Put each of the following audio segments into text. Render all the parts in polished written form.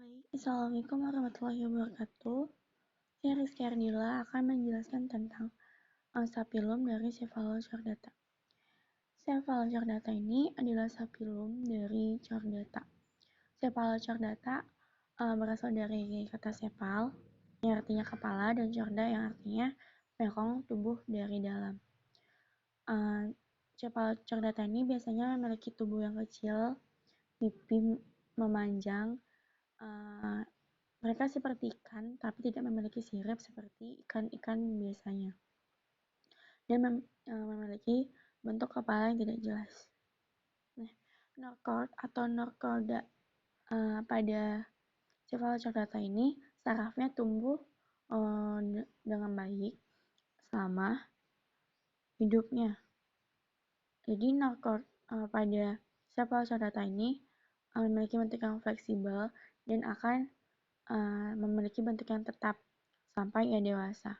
Assalamualaikum warahmatullahi wabarakatuh. Saya Rizky Ardila akan menjelaskan tentang sapilum dari Cephalochordata. Cephalochordata ini adalah sapilum dari chordata. Cephalochordata berasal dari kata cephal yang artinya kepala dan chorda yang artinya merong tubuh dari dalam. Cephalochordata ini biasanya memiliki tubuh yang kecil, pipi memanjang. Mereka seperti ikan, tapi tidak memiliki sirip seperti ikan-ikan biasanya, dan memiliki bentuk kepala yang tidak jelas. Notochord atau notochorda pada Cephalochordata ini sarafnya tumbuh dengan baik selama hidupnya. Jadi notochord pada Cephalochordata ini memiliki bentuk yang fleksibel dan akan memiliki bentuk yang tetap sampai ia dewasa.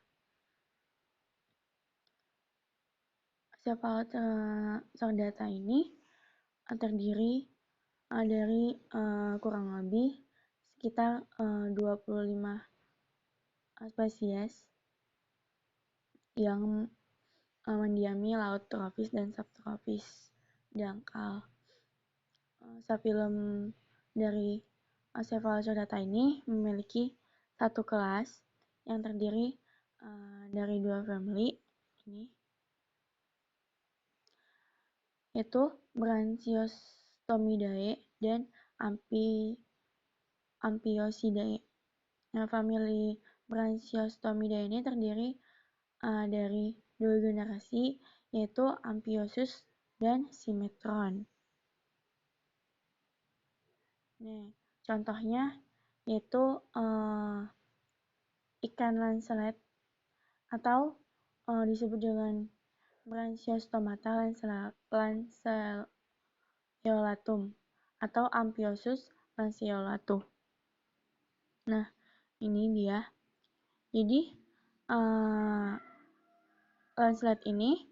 Cephalochordata ini terdiri dari kurang lebih sekitar 25 spesies yang mendiami laut tropis dan subtropis dangkal. Sapilum dari Cephalochordata ini memiliki satu kelas yang terdiri dari dua family ini, yaitu Brachiostomidae dan Amphioxidae. Famili Brachiostomidae ini terdiri dari dua generasi, yaitu Amphiosus dan Simetron. Contohnya yaitu ikan lancelet atau disebut dengan Branchiostomata lanceolatum atau Amphiosus lanceolatum. Ini dia. Jadi lancelet ini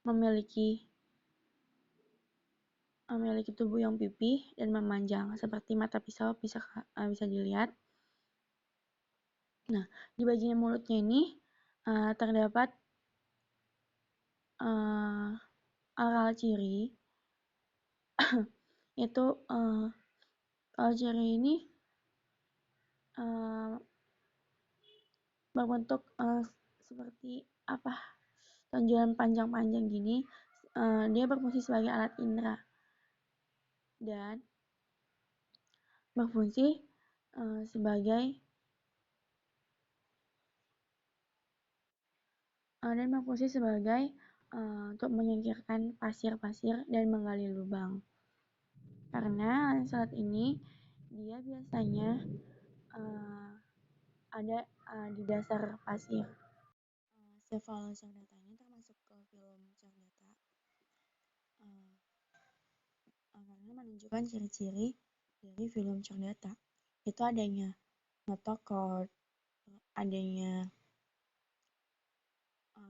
memiliki tubuh yang pipih dan memanjang seperti mata pisau bisa dilihat. Di bagian mulutnya ini terdapat aral ciri, yaitu aral ciri ini berbentuk seperti tonjolan panjang-panjang gini. Dia berfungsi sebagai alat indera dan berfungsi sebagai untuk menyingkirkan pasir-pasir dan menggali lubang. Karena lancelet ini dia biasanya ada di dasar pasir. Cephalochordata ini termasuk ke filum chordata karena menunjukkan ciri-ciri dari filum chordata, itu adanya notochord, adanya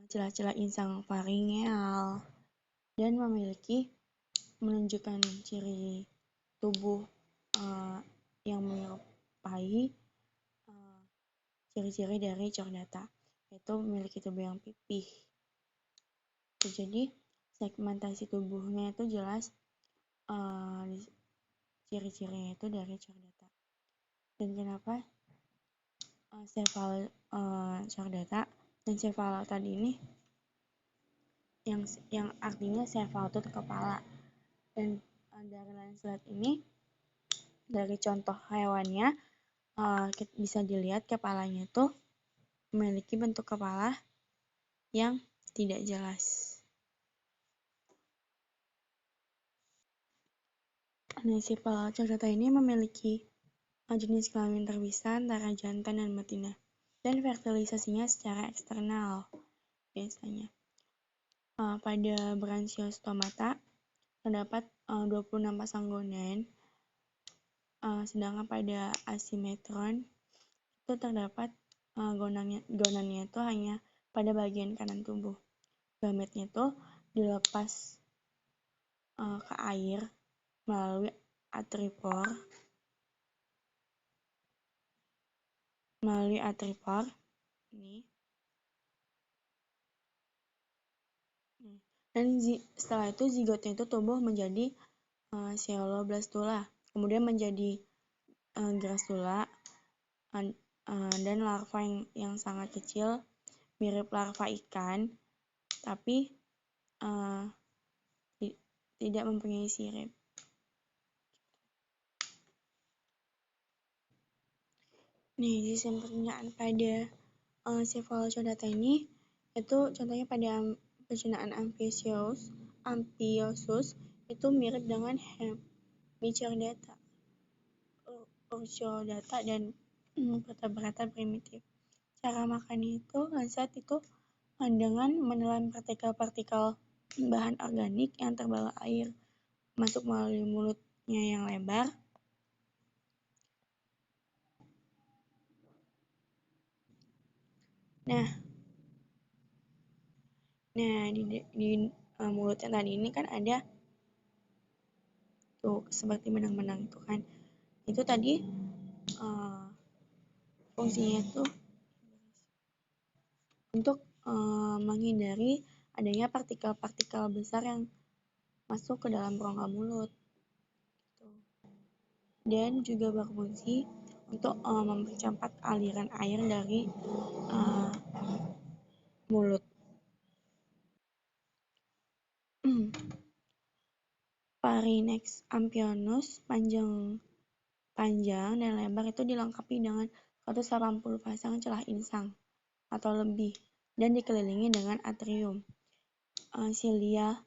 celah-celah insang faringeal, dan menunjukkan ciri tubuh yang menyerupai ciri-ciri dari chordata, yaitu memiliki tubuh yang pipih. Jadi segmentasi tubuhnya itu jelas, ciri-cirinya itu dari chordata. Dan kenapa Cephalochordata dan cephalotad ini yang artinya cephal itu kepala, dan dari lancelet ini dari contoh hewannya bisa dilihat kepalanya itu memiliki bentuk kepala yang tidak jelas. Cephalochordata ini memiliki jenis kelamin terpisah antara jantan dan betina, dan fertilisasinya secara eksternal biasanya. Pada Branchiostomata terdapat 26 pasang gonan, sedangkan pada Asimetron itu terdapat gonannya itu hanya pada bagian kanan tubuh. Gametnya itu dilepas ke air melalui atripor melalui atripor ini. Dan setelah itu zigotnya itu tumbuh menjadi Caeloblastula, kemudian menjadi Grassula, dan larva yang sangat kecil mirip larva ikan, tapi tidak mempunyai sirip. Nih, sistem pencernaan pada Cephalochordata ini itu contohnya pada pencernaan Amphiosus itu mirip dengan Hemichordata, Ursiodata, dan vertebrata primitif. Cara makannya itu lancet itu dengan menelan partikel-partikel bahan organik yang terbawa air masuk melalui mulutnya yang lebar. Nah, di mulutnya tadi ini kan ada tuh seperti benang-benang tuh kan. Itu tadi fungsinya tuh untuk menghindari adanya partikel-partikel besar yang masuk ke dalam rongga mulut. Dan juga berfungsi untuk mempercepat aliran air dari mulut. Pharynx amphiorus panjang dan lebar itu dilengkapi dengan 180 pasang celah insang atau lebih dan dikelilingi dengan atrium. Silia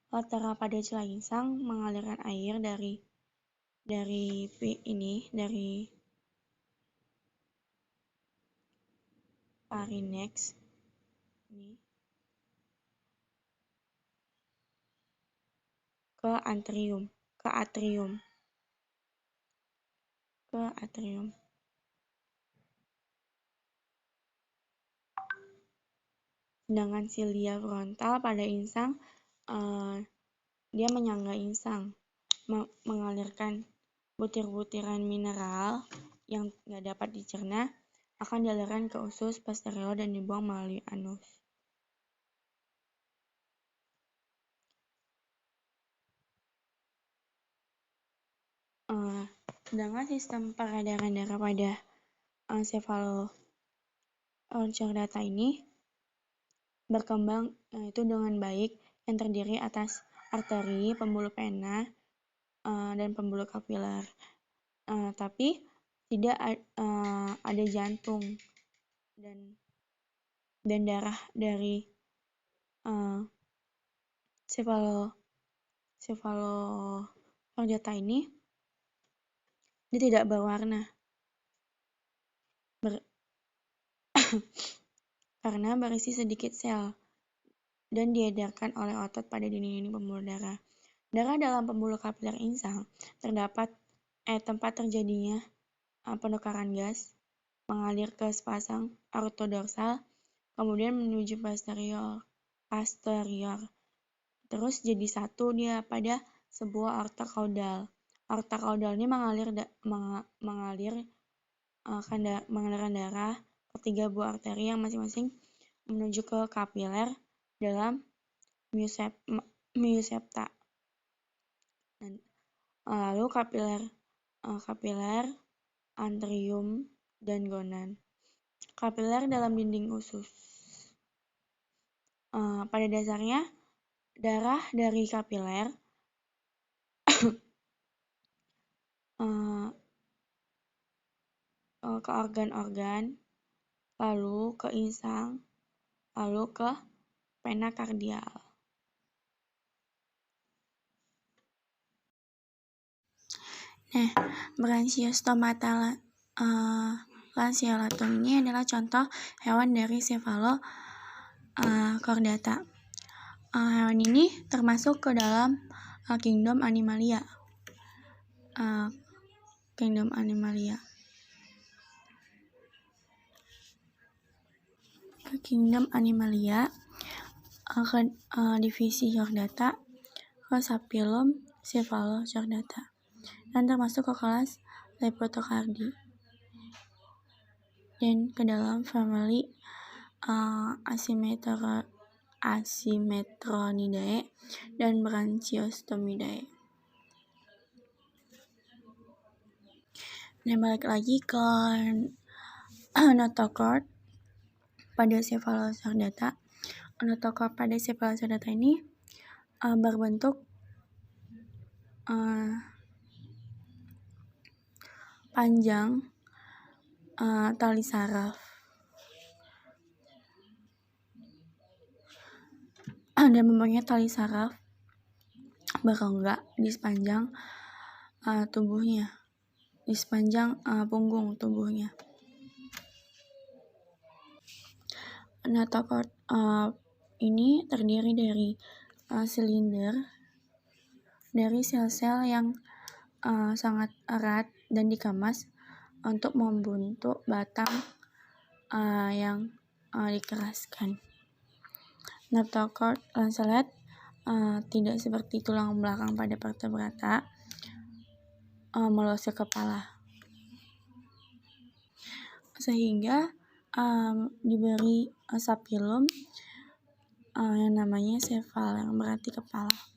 latera pada celah insang mengalirkan air dari pharynx ini ke atrium. Sedangkan silia frontal pada insang dia menyangga insang, mengalirkan butir-butiran mineral yang nggak dapat dicerna akan dialirkan ke usus posterior dan dibuang melalui anus. Sedangkan sistem peredaran darah pada Cephalochordata ini berkembang itu dengan baik yang terdiri atas arteri, pembuluh vena, dan pembuluh kapiler. Tapi tidak ada jantung dan darah dari Cephalochordata ini dia tidak berwarna karena berisi sedikit sel dan diedarkan oleh otot pada dinding-dinding pembuluh darah. Darah dalam pembuluh kapiler insang terdapat tempat terjadinya penukaran gas mengalir ke sepasang aortodorsal, kemudian menuju posterior. Terus jadi satu dia pada sebuah aorta caudal. Aorta caudal ini mengalirkan darah ke 3 buah arteri yang masing-masing menuju ke kapiler dalam myosepta. Lalu kapiler, antrium, dan gonad. Kapiler dalam dinding usus. Pada dasarnya darah dari kapiler ke organ-organ, lalu ke insang, lalu ke vena kardial. Nah, Branchiostomata lanceolatum ini adalah contoh hewan dari Cephalochordata. Hewan ini termasuk ke dalam kingdom Animalia. Divisi Chordata ke subfilum Cephalochordata dan termasuk ke kelas Lepotocardi. dan ke dalam famili Asimetronidae dan Branchiostomidae. Nah, balik lagi ke notochord pada Cephalochordata. Notochord pada Cephalochordata ini berbentuk panjang tali saraf dan mempunyai tali saraf berongga di sepanjang tubuhnya, di sepanjang punggung tubuhnya. Notochord ini terdiri dari silinder dari sel-sel yang sangat erat dan dikemas untuk membentuk batang yang dikeraskan. Notochord lanceolate tidak seperti tulang belakang pada vertebrata melosek kepala, sehingga diberi sapilum yang namanya cephala, yang berarti kepala.